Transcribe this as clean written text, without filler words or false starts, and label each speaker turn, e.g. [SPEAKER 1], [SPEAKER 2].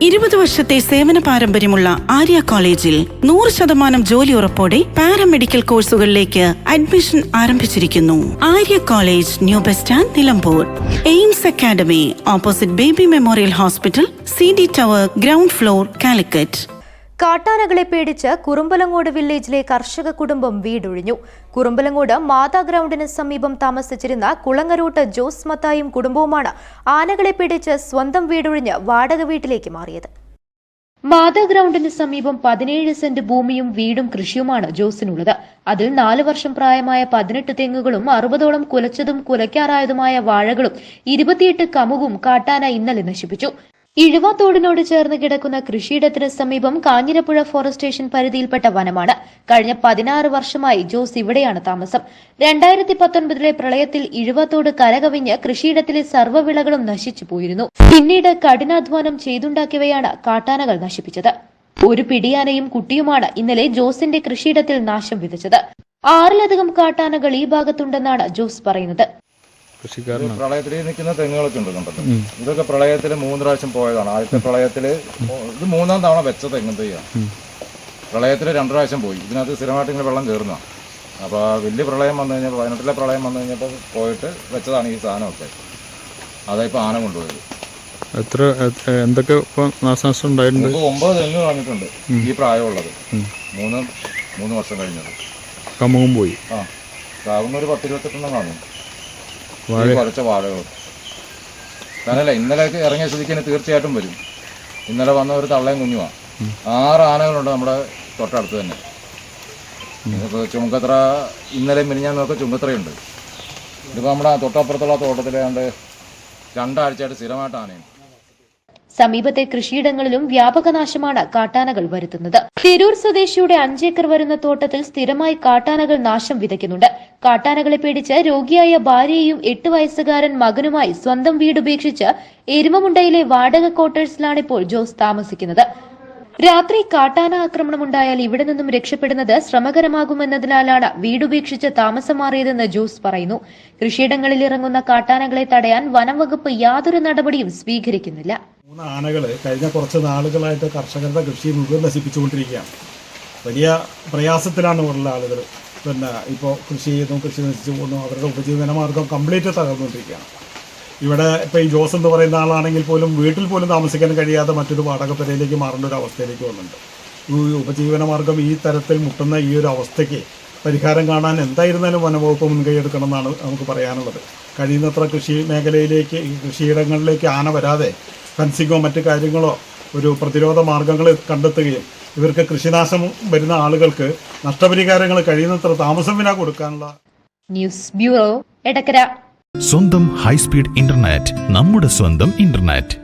[SPEAKER 1] 20 വർഷത്തെ സേവന പാരമ്പര്യമുള്ള ആര്യ കോളേജിൽ 100% ജോലി ഉറപ്പോടെ പാരാമെഡിക്കൽ കോഴ്സുകളിലേക്ക് അഡ്മിഷൻ ആരംഭിച്ചിരിക്കുന്നു. Arya college, new bus stand, Nilambur. Aims academy, opposite baby memorial hospital, CD tower, ground floor, Calicut.
[SPEAKER 2] കാട്ടാനകളെ പേടിച്ച് കുറുമ്പലങ്ങോട് വില്ലേജിലെ കർഷക കുടുംബം വീടൊഴിഞ്ഞു. കുറുമ്പലങ്ങോട് മാതാ ഗ്രൗണ്ടിന് സമീപം താമസിച്ചിരുന്ന കുളങ്ങരോട്ട് ജോസ് മത്തായും കുടുംബവുമാണ് ആനകളെ പേടിച്ച് സ്വന്തം വീടൊഴിഞ്ഞ് വാടക വീട്ടിലേക്ക് മാറിയത്. മാതാ ഗ്രൗണ്ടിന് സമീപം 17 സെന്റ് ഭൂമിയും വീടും കൃഷിയുമാണ് ജോസിനുള്ളത്. അതിൽ 4 വർഷം പ്രായമായ 18 തെങ്ങുകളും 60ഓളം കുലച്ചതും കുലയ്ക്കാറായതുമായ വാഴകളും 28 കമുകും കാട്ടാന ഇന്നലെ നശിപ്പിച്ചു. ഇഴുവാത്തോടിനോട് ചേർന്ന് കിടക്കുന്ന കൃഷിയിടത്തിന് സമീപം കാഞ്ഞിരപ്പുഴ ഫോറസ്റ്റ് സ്റ്റേഷൻ പരിധിയിൽപ്പെട്ട വനമാണ്. കഴിഞ്ഞ 16 വർഷമായി ജോസ് ഇവിടെയാണ് താമസം. 2019 പ്രളയത്തിൽ ഇഴുവാത്തോട് കരകവിഞ്ഞ് കൃഷിയിടത്തിലെ സർവ്വവിളകളും നശിച്ചു പോയിരുന്നു. പിന്നീട് കഠിനാധ്വാനം ചെയ്തുണ്ടാക്കിയവയാണ് കാട്ടാനകൾ നശിപ്പിച്ചത്. ഒരു പിടിയാനയും കുട്ടിയുമാണ് ഇന്നലെ ജോസിന്റെ കൃഷിയിടത്തിൽ നാശം വിതച്ചത്. 6ലധികം കാട്ടാനകൾ ഈ ഭാഗത്തുണ്ടെന്നാണ് ജോസ് പറയുന്നത്.
[SPEAKER 3] പ്രളയത്തിൽ നിൽക്കുന്ന തെങ്ങുകളൊക്കെ ഉണ്ട് കണ്ടത്. ഇതൊക്കെ പ്രളയത്തിൽ 3 പ്രാവശ്യം പോയതാണ്. ആദ്യത്തെ പ്രളയത്തില് ഇത് 3ാം തവണ വെച്ച തെങ്ങ് തയ്യാണ്. പ്രളയത്തിൽ 2 പ്രാവശ്യം പോയി. ഇതിനകത്ത് സ്ഥിരമായിട്ട് ഇങ്ങനെ വെള്ളം കയറുന്നതാണ്. അപ്പോൾ വലിയ പ്രളയം വന്നു കഴിഞ്ഞാൽ 18ലെ പ്രളയം വന്നു കഴിഞ്ഞപ്പോൾ പോയിട്ട് വെച്ചതാണ് ഈ സാധനമൊക്കെ. അതായിപ്പോൾ ആന കൊണ്ടുപോയത്.
[SPEAKER 4] എന്തൊക്കെ നാശനഷ്ടം ഉണ്ടായിട്ടുണ്ട്?
[SPEAKER 3] 9 തെങ്ങ് കളഞ്ഞിട്ടുണ്ട് ഈ പ്രായമുള്ളത്. 3 വർഷം കഴിഞ്ഞത്.
[SPEAKER 4] കമുകും പോയി.
[SPEAKER 3] കാവുന്ന ഒരു 10-28 കാണും. കുറച്ച വാഴകൾ തന്നല്ല. ഇന്നലെ ഇറങ്ങിയ സ്ഥിതിക്ക് തീർച്ചയായിട്ടും വരും. ഇന്നലെ വന്ന ഒരു തള്ളയും കുഞ്ഞുമാണ്. 6 ആനകളുണ്ട് നമ്മുടെ തൊട്ടടുത്ത് തന്നെ. ചുങ്കത്ര ഇന്നലെ മിനിഞ്ഞാന്നൊക്കെ ചുങ്കത്രയുണ്ട്. ഇതിപ്പോൾ നമ്മുടെ തൊട്ടപ്പുറത്തുള്ള തോട്ടത്തിലാണ്ട് 2 ആഴ്ചയായിട്ട് സ്ഥിരമായിട്ട് ആനയുണ്ട്.
[SPEAKER 2] സമീപത്തെ കൃഷിയിടങ്ങളിലും വ്യാപക നാശമാണ് കാട്ടാനകൾ വരുത്തുന്നത്. തിരൂർ സ്വദേശിയുടെ 5 ഏക്കർ വരുന്ന തോട്ടത്തിൽ സ്ഥിരമായി കാട്ടാനകൾ നാശം വിതയ്ക്കുന്നുണ്ട്. കാട്ടാനകളെ പേടിച്ച് രോഗിയായ ഭാര്യയെയും 8 വയസ്സുകാരൻ മകനുമായി സ്വന്തം വീട് ഉപേക്ഷിച്ച് എരുമമുണ്ടയിലെ വാടക ക്വാർട്ടേഴ്സിലാണിപ്പോൾ ജോസ് താമസിക്കുന്നത്. രാത്രി കാട്ടാന ആക്രമണമുണ്ടായാൽ ഇവിടെ നിന്നും രക്ഷപ്പെടുന്നത് ശ്രമകരമാകുമെന്നതിനാലാണ് വീടുപേക്ഷിച്ച് താമസം മാറിയതെന്ന് ജോസ് പറയുന്നു. കൃഷിയിടങ്ങളിൽ ഇറങ്ങുന്ന കാട്ടാനകളെ തടയാൻ വനം വകുപ്പ് യാതൊരു നടപടിയും സ്വീകരിക്കുന്നില്ല.
[SPEAKER 5] 3 ആനകൾ കഴിഞ്ഞ കുറച്ച് നാളുകളായിട്ട് കർഷകരുടെ കൃഷി മുഴുവൻ നശിപ്പിച്ചുകൊണ്ടിരിക്കുകയാണ്. വലിയ പ്രയാസത്തിലാണ് ഇവിടെയുള്ള ആളുകൾ. ഇപ്പോൾ കൃഷി ചെയ്യുന്നു, കൃഷി നശിച്ചു പോകുന്നു. അവരുടെ ഉപജീവന മാർഗം കംപ്ലീറ്റ് തകർന്നുകൊണ്ടിരിക്കുകയാണ്. ഇവിടെ ഇപ്പോൾ ഈ ജോസ് എന്ന് പറയുന്ന ആളാണെങ്കിൽ പോലും വീട്ടിൽ പോലും താമസിക്കാൻ കഴിയാതെ മറ്റൊരു വാടകപ്പുരയിലേക്ക് മാറേണ്ട ഒരു അവസ്ഥയിലേക്ക് വന്നിട്ടുണ്ട്. ഈ ഉപജീവന മാർഗം ഈ തരത്തിൽ മുട്ടുന്ന ഈ ഒരു അവസ്ഥയ്ക്ക് പരിഹാരം കാണാൻ എന്തായിരുന്നാലും വനംവകുപ്പ് മുൻകൈ എടുക്കണമെന്നാണ് നമുക്ക് പറയാനുള്ളത്. കഴിയുന്നത്ര കൃഷി മേഖലയിലേക്ക്, ഈ കൃഷിയിടങ്ങളിലേക്ക് ആന വരാതെ ഫെൻസിങ്ങോ മറ്റു കാര്യങ്ങളോ ഒരു പ്രതിരോധ മാർഗങ്ങൾ കണ്ടെത്തുകയും ഇവർക്ക് കൃഷിനാശം വരുന്ന ആളുകൾക്ക് നഷ്ടപരിഹാരങ്ങൾ കഴിയുന്നത്ര താമസം വിന കൊടുക്കാനുള്ള.
[SPEAKER 2] News bureau, Edakkara.
[SPEAKER 6] സ്വന്തം ഹൈസ്പീഡ് ഇന്റർനെറ്റ്, നമ്മുടെ സ്വന്തം ഇന്റർനെറ്റ്.